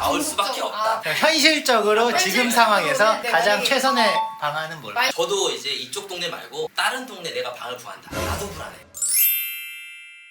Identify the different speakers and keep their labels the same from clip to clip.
Speaker 1: 나올 수밖에 없다.
Speaker 2: 현실적으로 지금 상황에서
Speaker 3: 네,
Speaker 2: 가장
Speaker 3: 만약에-
Speaker 2: 최선의 방안은 뭘까?
Speaker 1: 저도 이제 이쪽 동네 말고 다른 동네 내가 방을 구한다. 나도 불안해.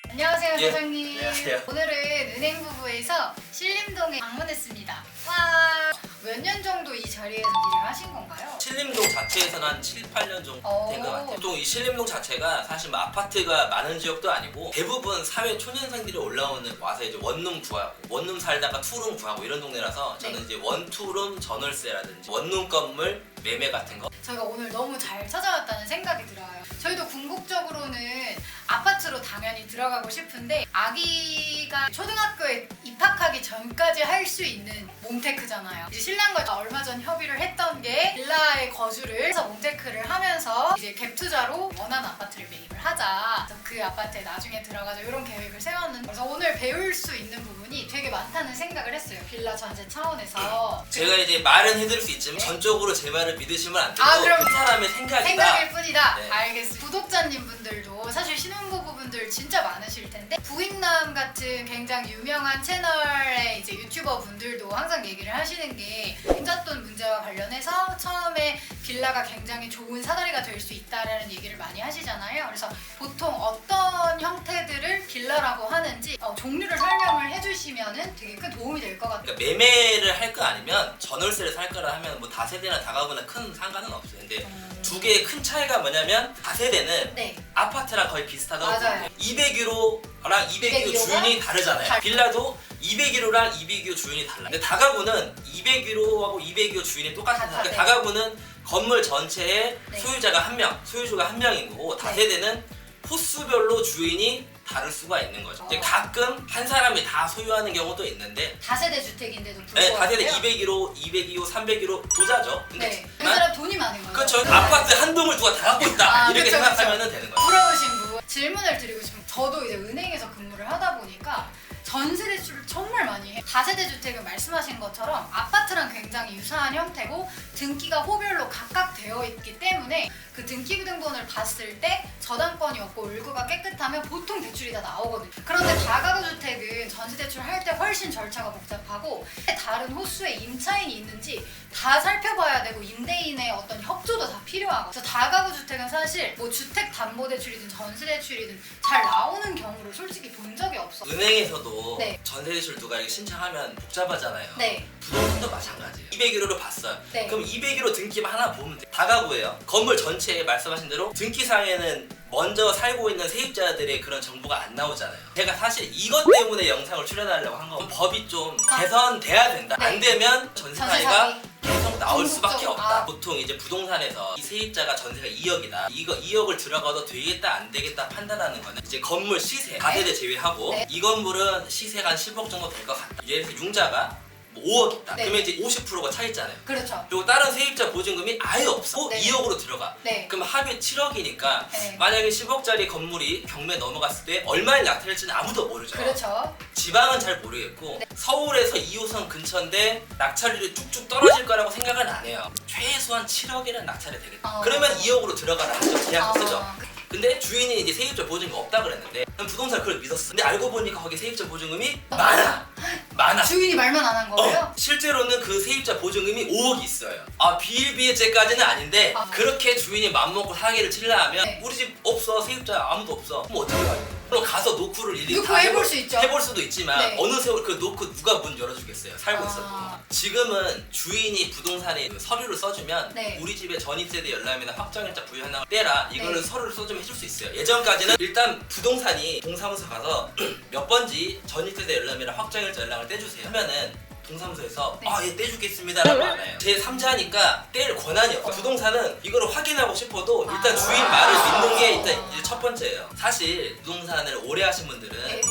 Speaker 3: 안녕하세요
Speaker 1: 예.
Speaker 3: 사장님.
Speaker 1: 안녕하세요.
Speaker 3: 오늘은 은행부부에서 신림동에 방문했습니다. 와, 몇 년 정도 이 자리에서 일을 하신 건가요?
Speaker 1: 신림동 자체에서는 한 7, 8년 정도 된 것 같아요. 보통 이 신림동 자체가 사실 뭐 아파트가 많은 지역도 아니고 대부분 사회 초년생들이 올라오는 와서 이제 원룸 구하고 원룸 살다가 투룸 구하고 이런 동네라서 저는
Speaker 3: 네.
Speaker 1: 이제 원투룸 전월세라든지 원룸 건물 매매 같은 거
Speaker 3: 저희가 오늘 너무 잘 찾아왔다는 생각이 들어요. 저희도 궁극적으로는 아파트로 당연히 들어가고 싶은데 아기가 초등학교에 입학하기 전까지 할 수 있는 몽테크잖아요. 이제 신랑과 얼마 전 협의를 했던 게 빌라에 거주를 해서 몽테크를 하면서 이제 갭 투자로 원하는 아파트를 매입을 하자. 그래서 그 아파트에 나중에 들어가자 이런 계획을 세웠는데 그래서 오늘 배울 수 있는 부분이 되게 많다는 생각을 했어요. 빌라 전세 차원에서.
Speaker 1: 제가 이제 말은 해드릴 수 있지만
Speaker 3: 네.
Speaker 1: 전적으로 제 말을 믿으시면 안 되고
Speaker 3: 아, 그럼
Speaker 1: 그 사람의 생각이다.
Speaker 3: 생각일 뿐이다.
Speaker 1: 네.
Speaker 3: 알겠습니다. 구독자님 분들도 사실 신혼부부분들 진짜 많으실 텐데 부익남 같은 굉장히 유명한 채널의 이제 유튜버 분들도 항상 얘기를 하시는 게 인잣돈 문제와 관련해서 처음에 빌라가 굉장히 좋은 사다리가 될 수 있다라는 얘기를 많이 하시잖아요. 그래서 보통 어떤 형태들을 빌라라고 하는지 종류를 설명을 해주시면은 되게 큰 도움이 될 것 같아요.
Speaker 1: 그러니까 매매를 할 거 아니면 전월세를 살 거라 하면 뭐 다세대나 다가구나 큰 상관은 없어요. 근데 두 개의 큰 차이가 뭐냐면 다세대는
Speaker 3: 네.
Speaker 1: 아파트랑 거의 비슷하다고
Speaker 3: 맞아요.
Speaker 1: 보면 201호랑 202호
Speaker 3: 202호가
Speaker 1: 주인이 다르잖아요. 빌라도 201호랑 202호 주인이 달라요. 근데 다가구는 201호하고 202호 주인이 똑같은
Speaker 3: 같아,
Speaker 1: 그러니까
Speaker 3: 네.
Speaker 1: 다가구는 건물 전체에
Speaker 3: 네.
Speaker 1: 소유자가 한 명, 소유주가 한 명인 거고 다세대는 호수별로 주인이 다를 수가 있는 거죠. 이제 가끔 한 사람이 다 소유하는 경우도 있는데
Speaker 3: 다세대 주택인데도
Speaker 1: 네,
Speaker 3: 불구하고
Speaker 1: 다세대 201호, 202호, 301호 부자죠. 근데
Speaker 3: 네. 그 사람 돈이 많은 거예요.
Speaker 1: 그렇죠.
Speaker 3: 네.
Speaker 1: 아파트 한 동을 누가 다 갖고 있다.
Speaker 3: 아,
Speaker 1: 이렇게
Speaker 3: 그쵸,
Speaker 1: 생각하면 되는 거예요.
Speaker 3: 부러우신 분 질문을 드리고 싶은 저도 이제 은행에서 근무를 하다 보니까 전세 대출을 정말 많이 해요. 다세대 주택은 말씀하신 것처럼 아파트랑 굉장히 유사한 형태고 등기가 호별로 각각 되어 있기 때문에 그 등기 부등본을 봤을 때 저당권이 없고 을구가 깨끗하면 보통 대출이 다 나오거든요. 그런데 다가구 주택은 전세 대출 할 때 훨씬 절차가 복잡하고 다른 호수에 임차인이 있는지 다 살펴봐야 되고 임대인의 어떤 협조도 다 필요하고 그래서 다가구 주택은 사실 뭐 주택 담보 대출이든 전세 대출이든 잘 나오는 경우를 솔직히 본 적이 없어.
Speaker 1: 은행에서도
Speaker 3: 네.
Speaker 1: 전세 대출 누가 이렇게 신청하면 복잡하잖아요.
Speaker 3: 네.
Speaker 1: 부동산도 마찬가지예요. 201호로 봤어요.
Speaker 3: 네.
Speaker 1: 그럼 201호 등기만 하나 보면 돼요. 다가구예요. 건물 전체에 말씀하신 대로 등기상에는 먼저 살고 있는 세입자들의 그런 정보가 안 나오잖아요. 제가 사실 이것 때문에 영상을 출연하려고 한 거 법이 좀 개선돼야 된다.
Speaker 3: 네.
Speaker 1: 안 되면 전세 사기가 계속 나올 수밖에
Speaker 3: 궁극적으로,
Speaker 1: 없다. 보통 이제 부동산에서 이 세입자가 전세가 2억이다. 이거 2억을 들어가도 되겠다 안 되겠다 판단하는 거는 이제 건물 시세 다세대 제외하고
Speaker 3: 네.
Speaker 1: 이 건물은 시세가 한 10억 정도 될 것 같다. 예를 들어 융자가 뭐 5억 있다.
Speaker 3: 네.
Speaker 1: 그러면 이제 50%가 차 있잖아요.
Speaker 3: 그렇죠.
Speaker 1: 그리고 다른 세입자 보증금이 아예 없어.
Speaker 3: 네.
Speaker 1: 2억으로 들어가.
Speaker 3: 네.
Speaker 1: 그럼 합의 7억이니까
Speaker 3: 네.
Speaker 1: 만약에 10억짜리 건물이 경매 넘어갔을 때 얼마에 낙찰될지는 아무도 모르죠.
Speaker 3: 그렇죠.
Speaker 1: 지방은 잘 모르겠고
Speaker 3: 네.
Speaker 1: 서울에서 2호선 근처인데 낙찰률이 쭉쭉 떨어질 거라고 생각은 안 해요. 최소한 7억이라는 낙찰이 되겠다. 그러면 2억으로 들어가라는 거죠. 계약 쓰죠. 근데 주인이 이제 세입자 보증금 없다 그랬는데 난 부동산 그걸 믿었어. 근데 알고 보니까 거기 세입자 보증금이 많아.
Speaker 3: 주인이 말만 안 한 거예요?
Speaker 1: 실제로는 그 세입자 보증금이 5억이 있어요. 아 비일비재까지는 아닌데
Speaker 3: 아.
Speaker 1: 그렇게 주인이 맘먹고 사기를 치려 하면
Speaker 3: 네.
Speaker 1: 우리 집 없어 세입자 아무도 없어. 그럼 어떻게 해요? 그럼 가서 노크를 일일이
Speaker 3: 노크
Speaker 1: 다
Speaker 3: 해볼 수 있죠.
Speaker 1: 해볼 수도 있지만
Speaker 3: 네.
Speaker 1: 어느 세월 그 노크 누가 문 열어주겠어요. 살고
Speaker 3: 아.
Speaker 1: 있어도. 지금은 주인이 부동산에 그 서류를 써주면
Speaker 3: 네.
Speaker 1: 우리 집에 전입세대 열람이나 확정일자 부여 현황을 떼라 이거를
Speaker 3: 네.
Speaker 1: 서류를 써주면 해줄 수 있어요. 예전까지는 일단 부동산이 동사무소 가서 몇 번지 전입세대 열람이나 확정일자 연락을 떼주세요 하면은 동사무소에서
Speaker 3: 네.
Speaker 1: 아 예 떼주겠습니다라고 하나요. 제 3자니까 뗄 권한이 없어요. 부동산은 이거를 확인하고 싶어도 일단 주인 말을 믿는 게 일단 이제 첫 번째예요. 사실 부동산을 오래 하신 분들은
Speaker 3: 네.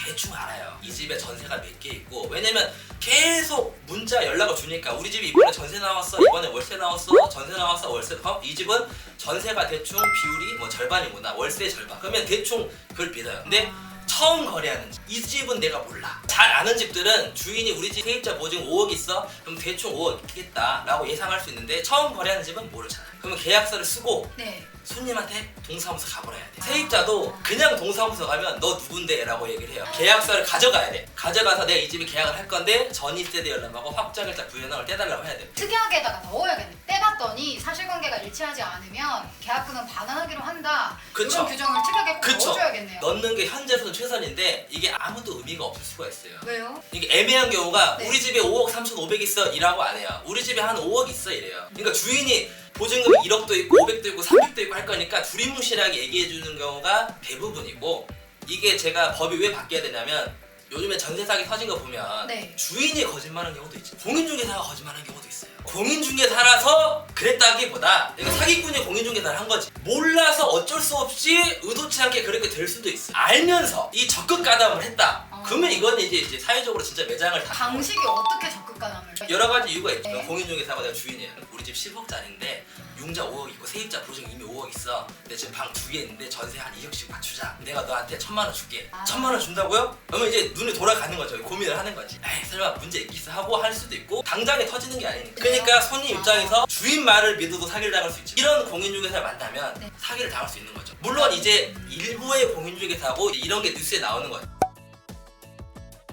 Speaker 1: 대충 알아요. 이 집에 전세가 몇 개 있고 왜냐면 계속 문자 연락을 주니까 우리 집이 이번에 전세 나왔어 이번에 월세 나왔어 전세 나왔어 월세 이 집은 전세가 대충 비율이 뭐 절반이구나 월세 절반 그러면 대충 그걸 믿어요. 근데 처음 거래하는 집. 이 집은 내가 몰라. 잘 아는 집들은 주인이 우리 집 세입자 보증 5억 있어? 그럼 대충 5억 있겠다 라고 예상할 수 있는데 처음 거래하는 집은 모르잖아. 그러면 계약서를 쓰고
Speaker 3: 네.
Speaker 1: 손님한테 동사무소 가보라 해야 돼. 세입자도 그냥 동사무소 가면 너 누군데? 라고 얘기를 해요. 계약서를 가져가야 돼. 가져가서 내가 이 집에 계약을 할 건데 전입세대 열람하고 확정일자 부여납을 떼달라고 해야 돼.
Speaker 3: 특약에다가 넣어야겠네. 떼봤더니 사실관계가 일치하지 않으면 계약금은 반환하기로 한다.
Speaker 1: 그쵸.
Speaker 3: 이런 규정을 특약에 꼭
Speaker 1: 그쵸.
Speaker 3: 넣어줘야겠네요.
Speaker 1: 넣는 게 현재로서는 최선인데 이게 아무도 의미가 없을 수가 있어요.
Speaker 3: 왜요?
Speaker 1: 이게 애매한 경우가
Speaker 3: 네.
Speaker 1: 우리 집에 5억 3,500 있어 이라고 안 해요. 우리 집에 한 5억 있어 이래요. 그러니까 주인이 보증금 1억도 있고 500도 있고 300도 있고 할 거니까 두리뭉실하게 얘기해 주는 경우가 대부분이고, 이게 제가 법이 왜 바뀌어야 되냐면 요즘에 전세 사기 터진 거 보면
Speaker 3: 네.
Speaker 1: 주인이 거짓말하는 경우도 있죠. 공인중개사가 거짓말하는 경우도 있어요. 공인중개사라서 그랬다기보다 이거 사기꾼이 공인중개사를 한 거지. 몰라서 어쩔 수 없이 의도치 않게 그렇게 될 수도 있어. 알면서 이 적극 가담을 했다. 그러면 이건 이제 사회적으로 진짜 매장을 다.
Speaker 3: 방식이 어떻게 적극 가담을?
Speaker 1: 여러 가지 이유가 있죠.
Speaker 3: 네.
Speaker 1: 공인중개사가 내가 주인이야. 우리 집 10억짜리인데 융자 5억 있고 세입자 보증 이미 5억 있어. 근데 지금 방 2개 있는데 전세 한 2억씩 맞추자. 내가 너한테 1,000만 원 줄게. 1,000만 원 준다고요? 그러면 이제 눈에 돌아가는 거죠. 고민을 하는 거지. 에이 설마 문제 있겠어 하고 할 수도 있고 당장에 터지는 게 아니니까. 그러니까 손님 입장에서 주인 말을 믿어도 사기를 당할 수 있지. 이런 공인중개사를 만나면
Speaker 3: 네.
Speaker 1: 사기를 당할 수 있는 거죠. 물론 이제 일부의 공인중개사고 이런 게 뉴스에 나오는 거죠.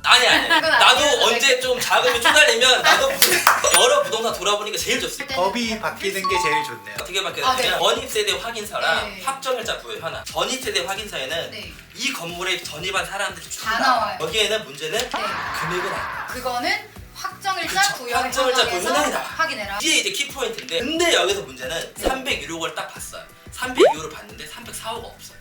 Speaker 1: 아니
Speaker 3: 그건
Speaker 1: 나도
Speaker 3: 아니어도
Speaker 1: 언제 좀 자금이 쪼달리면 나도 여러 부동산 돌아보니까 제일 좋습니다.
Speaker 2: 법이 바뀌는 게 제일 좋네요.
Speaker 1: 어떻게
Speaker 3: 아,
Speaker 1: 바뀌었냐면
Speaker 3: 네.
Speaker 1: 전입세대 확인서랑
Speaker 3: 네.
Speaker 1: 확정일자 부여 현황. 전입세대 확인서에는
Speaker 3: 네.
Speaker 1: 이 건물에 전입한 사람들이 쭉
Speaker 3: 다 나와요.
Speaker 1: 여기에는 문제는
Speaker 3: 네.
Speaker 1: 금액은 아니야.
Speaker 3: 그거는 확정일자
Speaker 1: 그쵸.
Speaker 3: 부여
Speaker 1: 확정일자 부여 현황이 나와.
Speaker 3: 확인해라.
Speaker 1: 이게 이제 키포인트인데, 근데 여기서 문제는 301억을 딱 봤어요. 302호를 봤는데 304호가 없어요.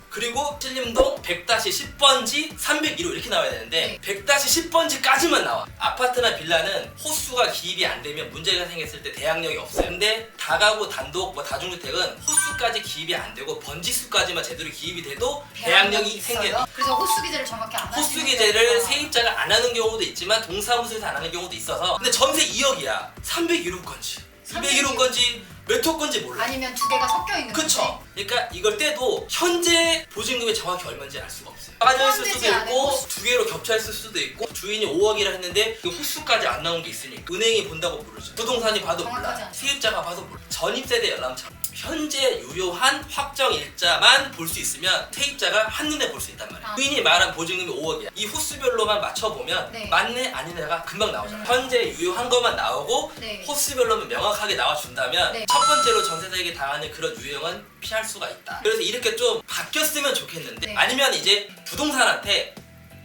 Speaker 1: 그리고 신림동 100-10번지 301호 이렇게 나와야 되는데 100-10번지까지만 나와. 아파트나 빌라는 호수가 기입이 안 되면 문제가 생겼을 때 대항력이 없어요. 근데 다가구, 단독, 뭐 다중주택은 호수까지 기입이 안 되고 번지수까지만 제대로 기입이 돼도 대항력이 생겨요.
Speaker 3: 그래서 호수 기재를 정확히 안 하시는
Speaker 1: 호수 기재를 세입자가 안 하는 경우도 있지만 동사무소에서 안 하는 경우도 있어서, 근데 전세 2억이야. 301호 건지 201호 건지 몇 호 건지 몰라.
Speaker 3: 아니면 두 개가 섞여 있는 거지.
Speaker 1: 그쵸? 그러니까 이걸 떼도 현재 보증금이 정확히 얼마인지 알 수가 없어요. 빠져있을 수도
Speaker 3: 포함되지 않은
Speaker 1: 있고
Speaker 3: 호수.
Speaker 1: 두 개로 겹쳐있을 수도 있고, 주인이 5억이라 했는데 그 호수까지 안 나온 게 있으니까 은행이 본다고 모르죠. 부동산이 봐도
Speaker 3: 정확하지
Speaker 1: 몰라.
Speaker 3: 않죠.
Speaker 1: 세입자가 봐도 몰라. 전입세대 열람처럼 현재 유효한 확정일자만 볼 수 있으면 세입자가 한눈에 볼 수 있단 말이야. 주인이 말한 보증금이 5억이야. 이 호수별로만 맞춰보면
Speaker 3: 네.
Speaker 1: 맞네 아니네가 금방 나오잖아. 현재 유효한 것만 나오고
Speaker 3: 네.
Speaker 1: 호수별로만 명확하게 나와준다면
Speaker 3: 네.
Speaker 1: 첫 번째로 전세자에게 당하는 그런 유형은 피할 수가 있다. 그래서 이렇게 좀 바뀌었으면 좋겠는데,
Speaker 3: 네.
Speaker 1: 아니면 이제 부동산한테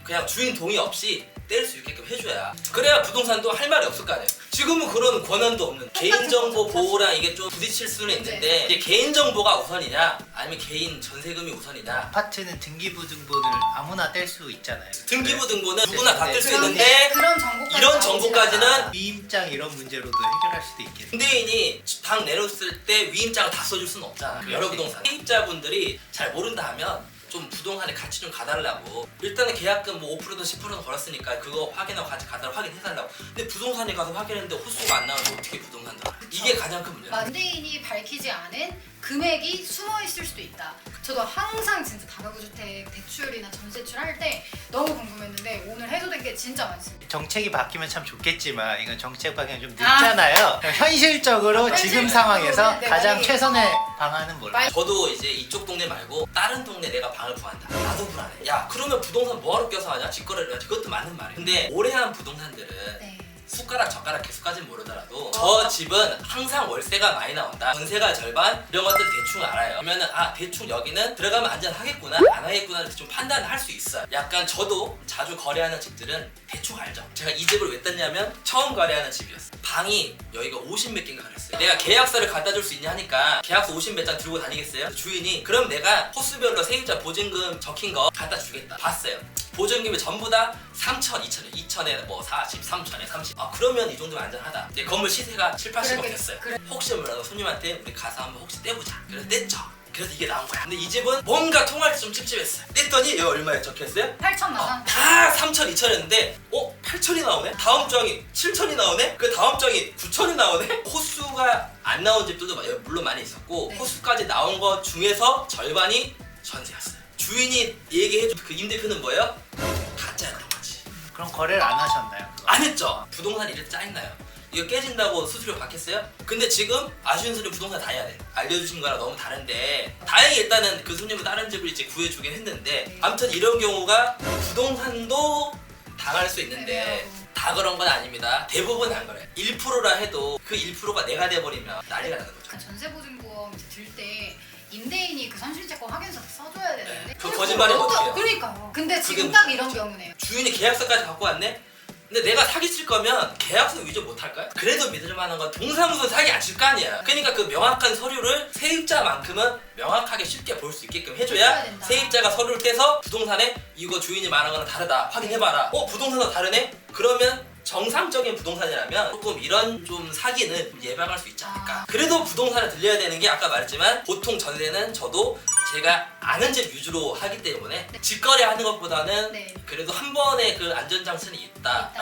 Speaker 1: 그냥 주인 동의 없이 뗄 수 있게끔 해줘야, 그래야 부동산도 할 말이 없을 거 아니에요. 지금은 그런 권한도 없는, 개인정보
Speaker 3: 거죠,
Speaker 1: 보호랑 이게 좀 부딪힐 수는 있는데 이제 개인정보가 우선이냐 아니면 개인 전세금이 우선이냐.
Speaker 2: 아파트는 등기부등본을 아무나 뗄 수 있잖아요.
Speaker 1: 등기부 등본은 누구나 다 뗄 수
Speaker 3: 그런데
Speaker 1: 있는데
Speaker 3: 그런 정보까지
Speaker 1: 이런
Speaker 3: 나오지
Speaker 1: 정보까지는
Speaker 3: 않아.
Speaker 2: 위임장 이런 문제로도 해결할 수도 있겠네요.
Speaker 1: 임대인이 방 내놓았을 때 위임장을 다 써줄 수는 없잖아. 여러 부동산 세입자분들이 잘 모른다 하면 좀 부동산에 같이 좀 가달라고. 일단은 계약금 뭐 5%든 10%든 걸었으니까 그거 확인하고 같이 가달라고 확인해달라고. 근데 부동산에 가서 확인했는데 호수가 안 나와서 어떻게 부동산 들어? 이게 가장 큰 문제야.
Speaker 3: 임대인이 밝히지 않은 금액이 숨어 있을 수도 있다. 저도 항상 진짜 다가구주택 대출이나 전세출 할 때 너무 궁금했는데 오늘 해소된 게 진짜 많습니다.
Speaker 2: 정책이 바뀌면 참 좋겠지만 이건 정책 바뀌면 좀 늦잖아요. 현실적으로 지금
Speaker 3: 현실적으로는
Speaker 2: 상황에서
Speaker 3: 네,
Speaker 2: 가장
Speaker 3: 만약에
Speaker 2: 최선의 방안은 뭘까요?
Speaker 1: 저도 이제 이쪽 동네 말고 다른 동네 내가 방을 구한다. 나도 불안해. 야 그러면 부동산 뭐하러 껴서 하냐? 직거래를 하지. 그것도 맞는 말이야. 근데 오래 한 부동산들은
Speaker 3: 네.
Speaker 1: 숟가락 젓가락 개수까지는 모르더라도 저 집은 항상 월세가 많이 나온다, 전세가 절반, 이런 것들 대충 알아요. 그러면은 아 대충 여기는 들어가면 안전하겠구나 안 하겠구나 좀 판단을 할 수 있어요. 약간 저도 자주 거래하는 집들은 대충 알죠. 제가 이 집을 왜 땄냐면 처음 거래하는 집이었어. 방이 여기가 50몇 개인가 그랬어요. 내가 계약서를 갖다 줄 수 있냐 하니까 계약서 50 몇 장 들고 다니겠어요? 주인이 그럼 내가 호수별로 세입자 보증금 적힌 거 갖다 주겠다. 봤어요. 보증금이 전부 다 3천, 2천에 2천에 뭐 40, 3천에 30. 아 그러면 이 정도면 안전하다. 이제 건물 시세가 7, 80억
Speaker 3: 그러게,
Speaker 1: 됐어요.
Speaker 3: 그래.
Speaker 1: 혹시 몰라도 손님한테 우리 가서 한번 혹시 떼보자. 그래서 뗐죠. 그래서 이게 나온 거야. 근데 이 집은 뭔가 통할 때 좀 찝찝했어요. 뗐더니 여기 얼마에 적혀있어요?
Speaker 3: 8천만 원.
Speaker 1: 다 3천, 2천이었는데 8천이 나오네? 다음 장이 7천이 나오네? 그 다음 장이 9천이 나오네? 호수가 안 나온 집들도 물론 많이 있었고
Speaker 3: 네.
Speaker 1: 호수까지 나온 것 중에서 절반이 전세였어요. 주인이 얘기해준 그 임대표는 뭐예요? 가짜였던 거지.
Speaker 2: 그럼 거래를 안 하셨나요? 그거?
Speaker 1: 안 했죠. 부동산 일을 짜증나요. 이거 깨진다고 수수료 받겠어요? 근데 지금 아쉬운 소리 부동산 다 해야 돼. 알려주신 거랑 너무 다른데 다행히 일단은 그 손님은 다른 집을 이제 구해주긴 했는데 아무튼 이런 경우가 부동산도 당할 수 있는데 다 그런 건 아닙니다. 대부분 안 그래요. 1%라 해도 그 1%가 내가 돼버리면 난리가 나는 거죠.
Speaker 3: 그 전세보증보험 이제 들 때 임대인이 그 선실채권 확인서 써줘야 되는데
Speaker 1: 그 거짓말이면 어떡해요?
Speaker 3: 그러니까요. 근데 지금
Speaker 1: 그게
Speaker 3: 딱 이런 경우네요.
Speaker 1: 주인이 계약서까지 갖고 왔네? 근데 내가 사기칠 거면 계약서 위조 못 할까요? 그래도 믿을 만한 건 동사무소 사기 안 칠 거 아니야. 그러니까 그 명확한 서류를 세입자만큼은 명확하게 쉽게 볼 수 있게끔 해줘야
Speaker 3: 해줘야 된다.
Speaker 1: 세입자가 서류를 떼서 부동산에 이거 주인이 말한 거랑 다르다 확인해봐라. 부동산도 다르네? 그러면 정상적인 부동산이라면 조금 이런 좀 사기는 좀 예방할 수 있지 않을까. 그래도 부동산을 들려야 되는 게 아까 말했지만 보통 전세는 저도 제가 아는 집 위주로 하기 때문에 직거래 하는 것보다는
Speaker 3: 네.
Speaker 1: 그래도 한 번의 그 안전장치는 있다.